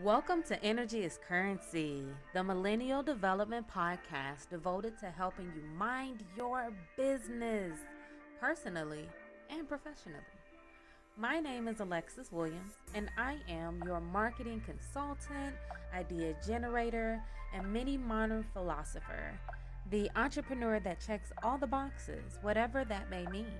Welcome to Energy is Currency, the Millennial Development Podcast devoted to helping you mind your business personally and professionally. My name is Alexis Williams, and I am your marketing consultant, idea generator, and mini modern philosopher, the entrepreneur that checks all the boxes, whatever that may mean.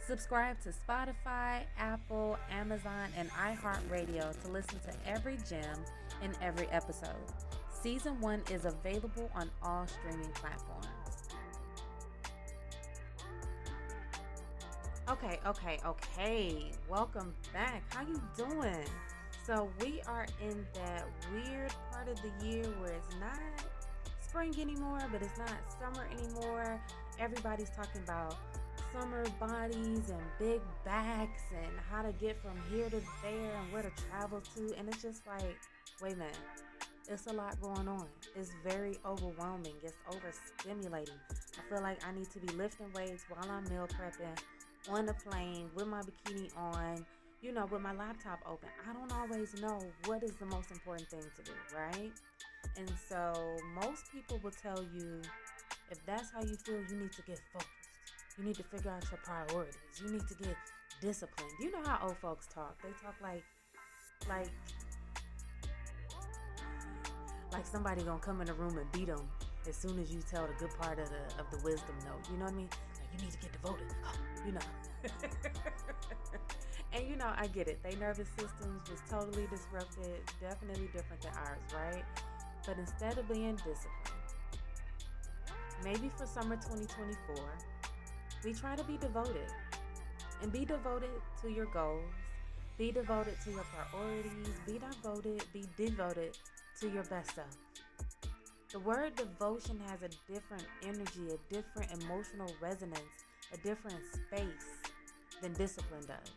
Subscribe to Spotify, Apple, Amazon, and iHeartRadio to listen to every gem in every episode. Season 1 is available on all streaming platforms. Okay. Welcome back. How you doing? So we are in that weird part of the year where it's not spring anymore, but it's not summer anymore. Everybody's talking about summer bodies and big backs and how to get from here to there and where to travel to, and it's just like, wait a minute, it's a lot going on. It's very overwhelming. It's overstimulating. I feel like I need to be lifting weights while I'm meal prepping on the plane with my bikini on, with my laptop open. I don't always know what is the most important thing to do, right? And so most people will tell you, if that's how you feel, you need to get focused. You need to figure out your priorities. You need to get disciplined. You know how old folks talk. They talk like somebody gonna come in the room and beat them as soon as you tell the good part of the wisdom note. You know what I mean? Like, you need to get devoted. And I get it. Their nervous systems was totally disrupted, definitely different than ours, right? But instead of being disciplined, maybe for summer 2024, we try to be devoted, and be devoted to your goals, be devoted to your priorities, be devoted to your best self. The word devotion has a different energy, a different emotional resonance, a different space than discipline does.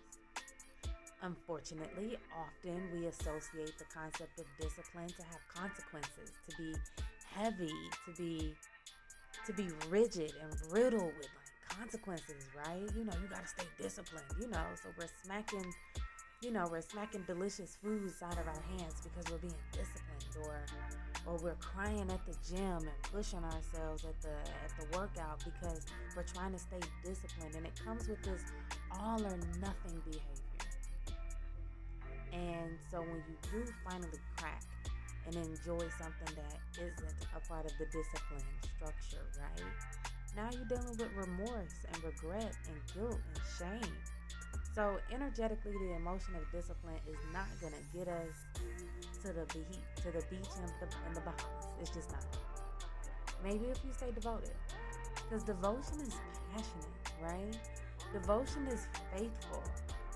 Unfortunately, often we associate the concept of discipline to have consequences, to be heavy, to be rigid and riddled with consequences, right? You gotta stay disciplined, so we're smacking delicious foods out of our hands because we're being disciplined, or we're crying at the gym and pushing ourselves at the workout because we're trying to stay disciplined, and it comes with this all or nothing behavior. And so when you do finally crack and enjoy something that isn't a part of the discipline structure, right? Now you're dealing with remorse and regret and guilt and shame. So energetically, the emotion of discipline is not going to get us to the beach in the Bahamas. It's just not. Maybe if you stay devoted. Because devotion is passionate, right? Devotion is faithful.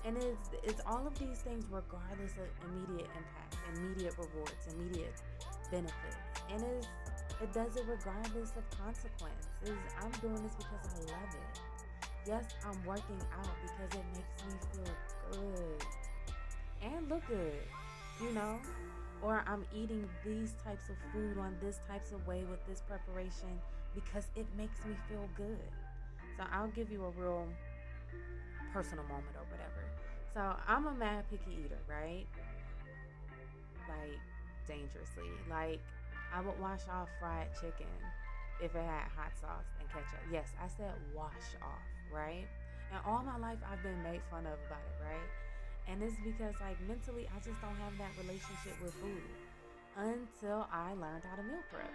And it's all of these things regardless of immediate impact, immediate rewards, immediate benefits. And it does it regardless of consequences. I'm doing this because I love it. Yes, I'm working out because it makes me feel good and look good, Or I'm eating these types of food on this types of way with this preparation because it makes me feel good. So I'll give you a real personal moment or whatever. So I'm a mad picky eater, right? Like, dangerously. Like, I would wash off fried chicken if it had hot sauce and ketchup. Yes, I said wash off, right? And all my life I've been made fun of about it, right? And it's because, mentally, I just don't have that relationship with food until I learned how to meal prep.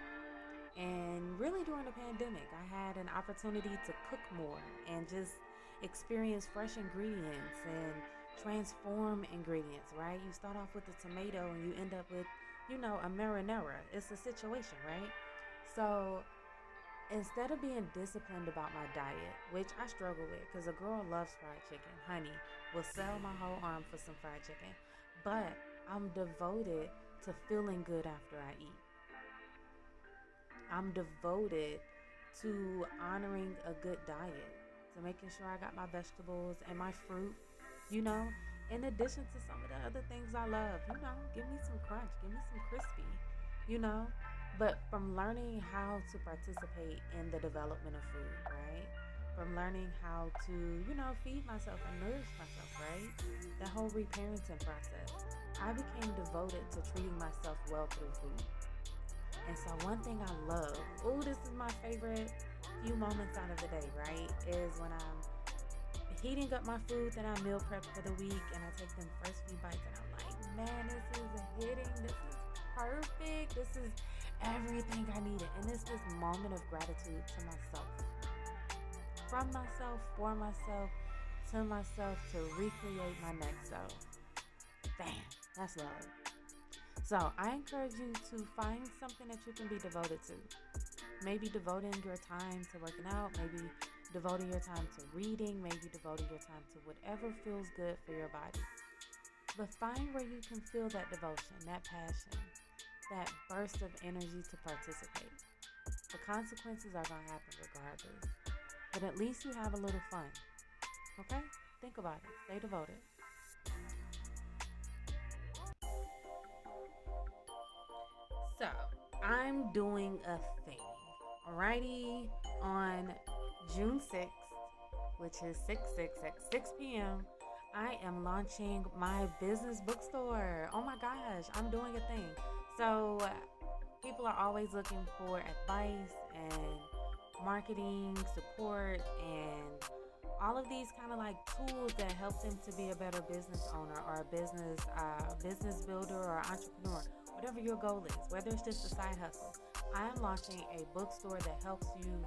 And really during the pandemic, I had an opportunity to cook more and just experience fresh ingredients and transform ingredients, right? You start off with the tomato and you end up with a marinara. It's a situation, right? So instead of being disciplined about my diet, which I struggle with because a girl loves fried chicken, honey, will sell my whole arm for some fried chicken, but I'm devoted to feeling good after I eat. I'm devoted to honoring a good diet, to making sure I got my vegetables and my fruit, in addition to some of the other things I love, give me some crunch, give me some crispy, but from learning how to participate in the development of food, right? From learning how to, feed myself and nourish myself, right? That whole reparenting process. I became devoted to treating myself well through food. And so one thing I love, this is my favorite few moments out of the day, right? Is when I'm heating up my food that I meal prep for the week, and I take them first few bites and I'm like, man, this is hitting, this is perfect, this is everything I needed. And it's this moment of gratitude to myself, from myself, for myself, to myself, to recreate my next self. Damn, that's love. So I encourage you to find something that you can be devoted to. Maybe devoting your time to working out, maybe devoting your time to reading, maybe devoting your time to whatever feels good for your body. But find where you can feel that devotion, that passion, that burst of energy to participate. The consequences are going to happen regardless. But at least you have a little fun. Okay? Think about it. Stay devoted. So, I'm doing a thing. Alrighty? On June 6th, which is 6/6 at 6 p.m., I am launching my business bookstore. Oh my gosh, I'm doing a thing. So people are always looking for advice and marketing support and all of these kind of like tools that help them to be a better business owner or a business builder or entrepreneur, whatever your goal is, whether it's just a side hustle. I am launching a bookstore that helps you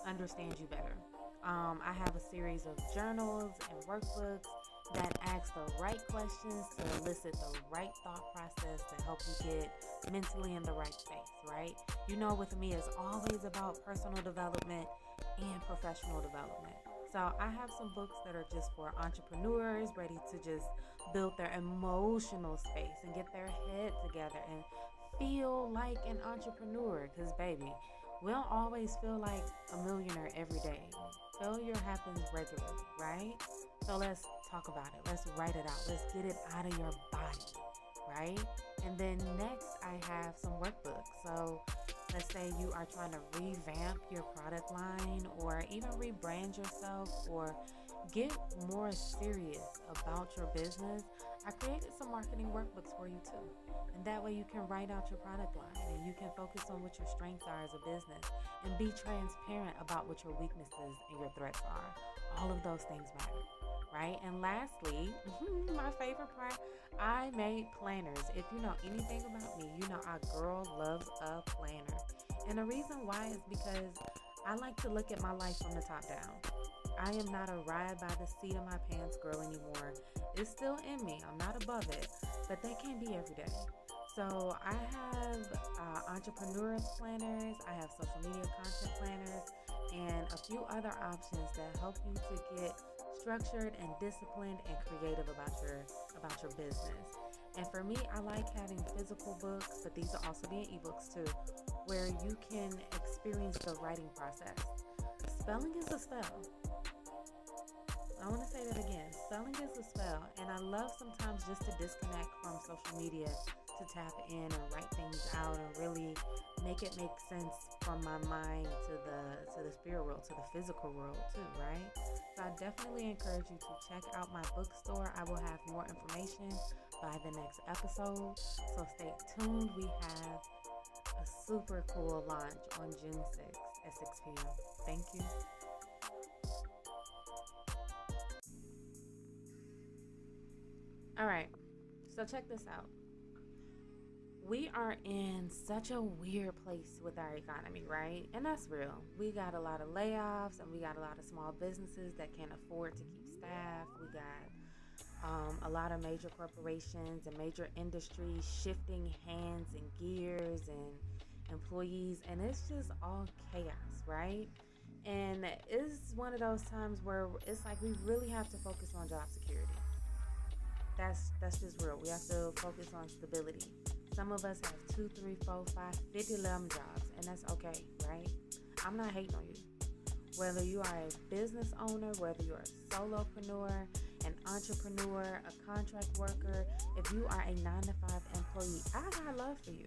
understand you better. I have a series of journals and workbooks that ask the right questions to elicit the right thought process to help you get mentally in the right space, right? You know, with me, it's always about personal development and professional development. So I have some books that are just for entrepreneurs ready to just build their emotional space and get their head together and feel like an entrepreneur. Because, baby, we don't always feel like a millionaire every day. Failure happens regularly, right? So let's talk about it. Let's write it out. Let's get it out of your body, right? And then next, I have some workbooks. So let's say you are trying to revamp your product line or even rebrand yourself or get more serious about your business. I created some marketing workbooks for you too. And that way you can write out your product line and you can focus on what your strengths are as a business and be transparent about what your weaknesses and your threats are. All of those things matter, right? And lastly, my favorite part, I made planners. If you know anything about me, you know our girl loves a planner. And the reason why is because I like to look at my life from the top down. I am not a ride by the seat of my pants girl anymore. It's still in me. I'm not above it, but that can't be every day. So I have entrepreneur planners, I have social media content planners, and a few other options that help you to get structured and disciplined and creative about your business. And for me, I like having physical books, but these will also be in ebooks too, where you can experience the writing process. Spelling is a spell. I want to say that again. Spelling is a spell, and I love sometimes just to disconnect from social media to tap in and write things out and really make it make sense from my mind to the spirit world, to the physical world too, right? So I definitely encourage you to check out my bookstore. I will have more information by the next episode, so stay tuned. We have a super cool launch on June 6th at 6 p.m. Thank you. All right, so check this out. We are in such a weird place with our economy, right? And that's real. We got a lot of layoffs and we got a lot of small businesses that can't afford to keep staff. We got a lot of major corporations and major industries shifting hands and gears and employees, and it's just all chaos, right? And it's one of those times where it's like we really have to focus on job security. That's just real. We have to focus on stability. Some of us have 2, 3, 4, 5, 50, 11 jobs, and that's okay, right? I'm not hating on you. Whether you are a business owner, whether you're a solopreneur, an entrepreneur, a contract worker, if you are a 9-to-5 employee, I got love for you.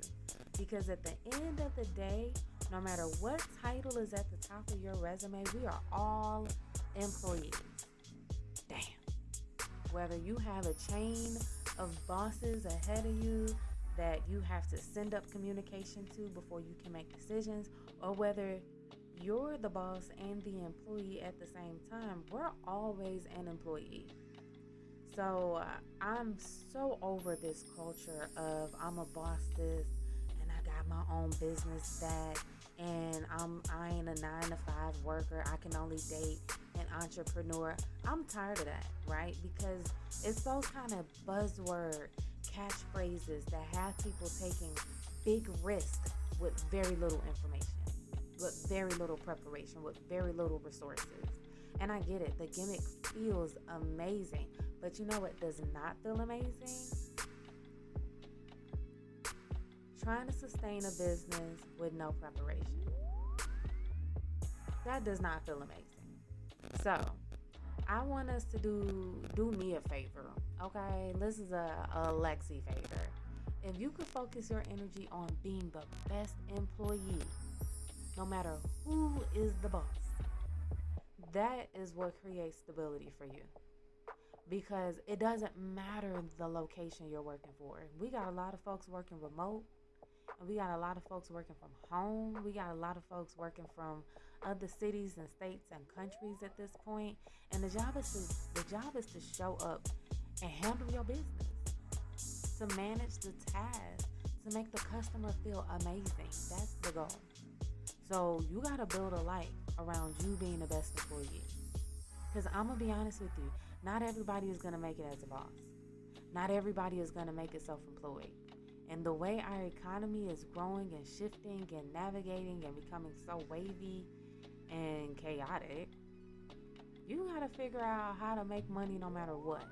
Because at the end of the day, no matter what title is at the top of your resume, we are all employees. Damn. Whether you have a chain of bosses ahead of you that you have to send up communication to before you can make decisions, or whether you're the boss and the employee at the same time. We're always an employee. So I'm so over this culture of I'm a boss this and I got my own business that, and I ain't a 9-to-5 worker. I can only date an entrepreneur. I'm tired of that, right? Because it's those kind of buzzword catchphrases that have people taking big risks with very little information, with very little preparation, with very little resources. And I get it. The gimmick feels amazing. But you know what does not feel amazing? Trying to sustain a business with no preparation. That does not feel amazing. So, I want us to do me a favor, okay? This is a Lexi favor. If you could focus your energy on being the best employee, no matter who is the boss, that is what creates stability for you. Because it doesn't matter the location you're working for. We got a lot of folks working remote, and we got a lot of folks working from home. We got a lot of folks working from other cities and states and countries at this point. And the job is to show up and handle your business, to manage the task, to make the customer feel amazing. That's the goal. So you got to build a life around you being the best employee. Because I'm going to be honest with you, not everybody is going to make it as a boss. Not everybody is going to make it self-employed. And the way our economy is growing and shifting and navigating and becoming so wavy and chaotic, you got to figure out how to make money no matter what,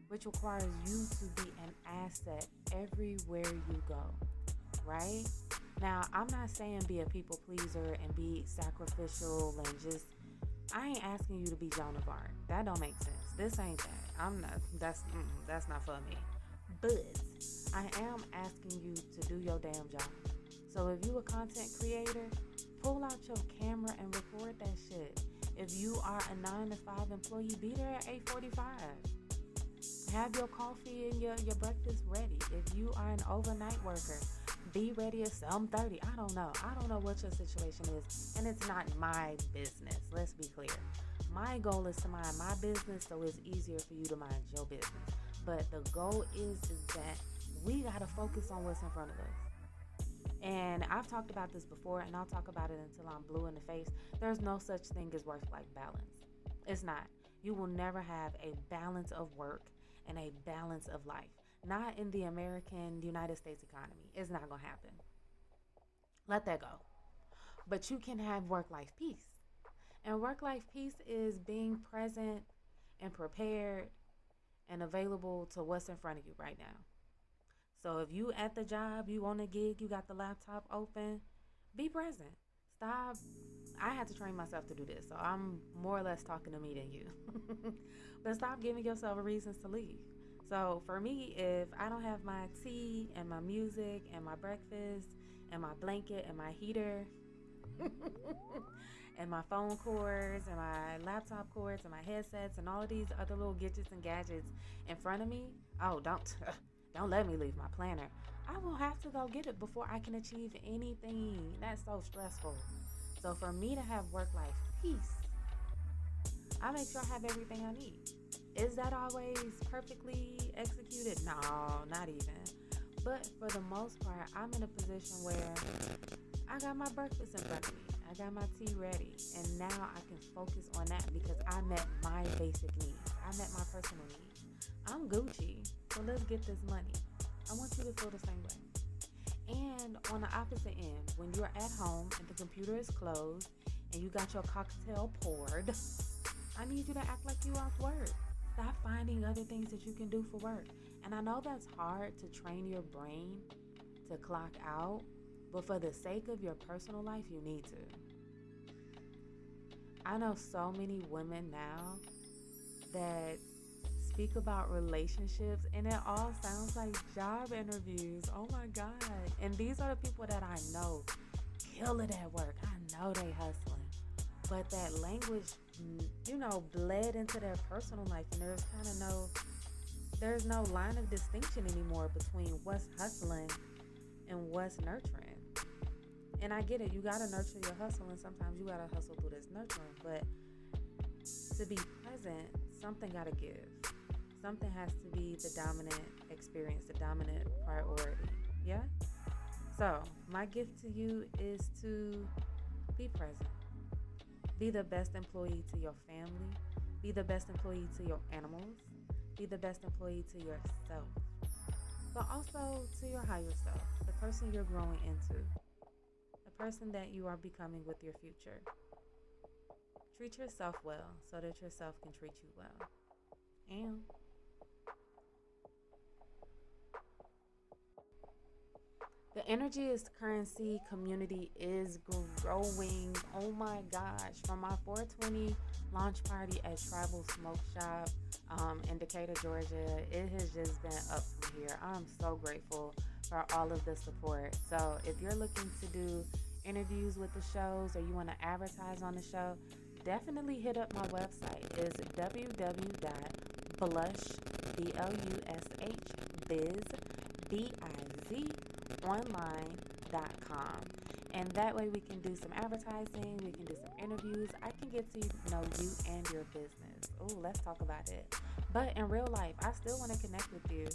which requires you to be an asset everywhere you go, right? Now, I'm not saying be a people pleaser and be sacrificial and just, I ain't asking you to be Joan of Arc. That don't make sense. This ain't that. That's not for me. But I am asking you to do your damn job. So if you a content creator, pull out your camera and record that shit. If you are a 9-to-5 employee, be there at 8:45. Have your coffee and your breakfast ready. If you are an overnight worker, be ready at 7:30. I don't know what your situation is, and it's not my business. Let's be clear. My goal is to mind my business, so it's easier for you to mind your business. But the goal is that we gotta focus on what's in front of us. And I've talked about this before, and I'll talk about it until I'm blue in the face. There's no such thing as work-life balance. It's not. You will never have a balance of work and a balance of life. Not in the United States economy. It's not going to happen. Let that go. But you can have work-life peace. And work-life peace is being present and prepared and available to what's in front of you right now. So if you at the job, you on a gig, you got the laptop open, be present. Stop. I had to train myself to do this, so I'm more or less talking to me than you. But stop giving yourself reasons to leave. So for me, if I don't have my tea and my music and my breakfast and my blanket and my heater and my phone cords and my laptop cords and my headsets and all of these other little gadgets and gadgets in front of me, oh, don't let me leave my planner. I will have to go get it before I can achieve anything. That's so stressful. So for me to have work-life peace, I make sure I have everything I need. Is that always perfectly executed? No, not even. But for the most part, I'm in a position where I got my breakfast in front of me. I got my tea ready. And now I can focus on that because I met my basic needs. I met my personal needs. I'm Gucci, so let's get this money. I want you to feel the same way. And on the opposite end, when you're at home and the computer is closed and you got your cocktail poured, I need you to act like you off work. Stop finding other things that you can do for work. And I know that's hard to train your brain to clock out, but for the sake of your personal life, you need to. I know so many women now that speak about relationships, and it all sounds like job interviews. Oh my God. And these are the people that I know kill it at work. I know they hustling. But that language, bled into their personal life, and there's kind of There's no line of distinction anymore between what's hustling and what's nurturing. And I get it, you gotta nurture your hustle, and sometimes you gotta hustle through this nurturing. But to be present, something gotta give. Something has to be the dominant experience, the dominant priority. Yeah? So, my gift to you is to be present. Be the best employee to your family. Be the best employee to your animals. Be the best employee to yourself. But also to your higher self, the person you're growing into, the person that you are becoming with your future. Treat yourself well so that yourself can treat you well. And the energy is currency community is growing. Oh my gosh. From my 420 launch party at Tribal Smoke Shop in Decatur, Georgia, it has just been up from here. I'm so grateful for all of the support. So if you're looking to do interviews with the shows or you want to advertise on the show, definitely hit up my website. It's www.blushbizonline.com. And that way we can do some advertising, we can do some interviews. I can get to know you and your business. Oh, let's talk about it. But in real life, I still want to connect with you.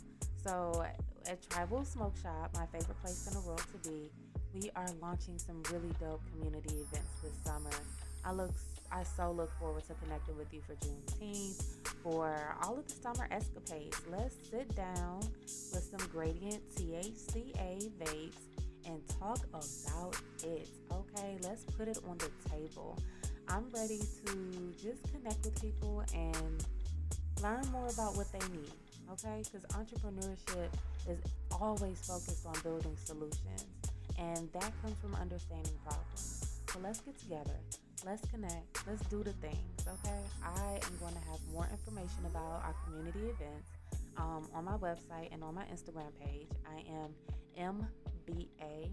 So at Tribal Smoke Shop, my favorite place in the world to be, we are launching some really dope community events this summer. I so look forward to connecting with you for Juneteenth, for all of the summer escapades. Let's sit down with some gradient THCA vapes and talk about it. Okay, let's put it on the table. I'm ready to just connect with people and learn more about what they need. Okay, because entrepreneurship is always focused on building solutions, and that comes from understanding problems. So let's get together. Let's connect. Let's do the things, okay? I am going to have more information about our community events on my website and on my Instagram page. I am mba.lexi,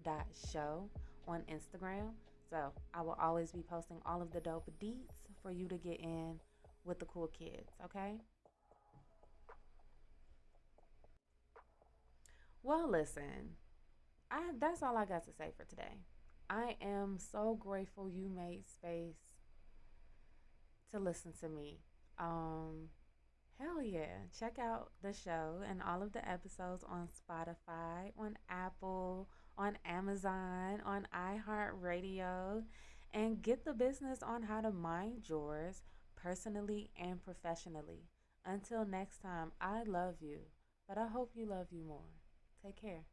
Lexi.show on Instagram. So I will always be posting all of the dope deets for you to get in with the cool kids, okay? Well, listen, that's all I got to say for today. I am so grateful you made space to listen to me. Um, Hell yeah. Check out the show and all of the episodes on Spotify, on Apple, on Amazon, on iHeartRadio, and get the business on how to mind yours personally and professionally. Until next time, I love you, but I hope you love you more. Take care.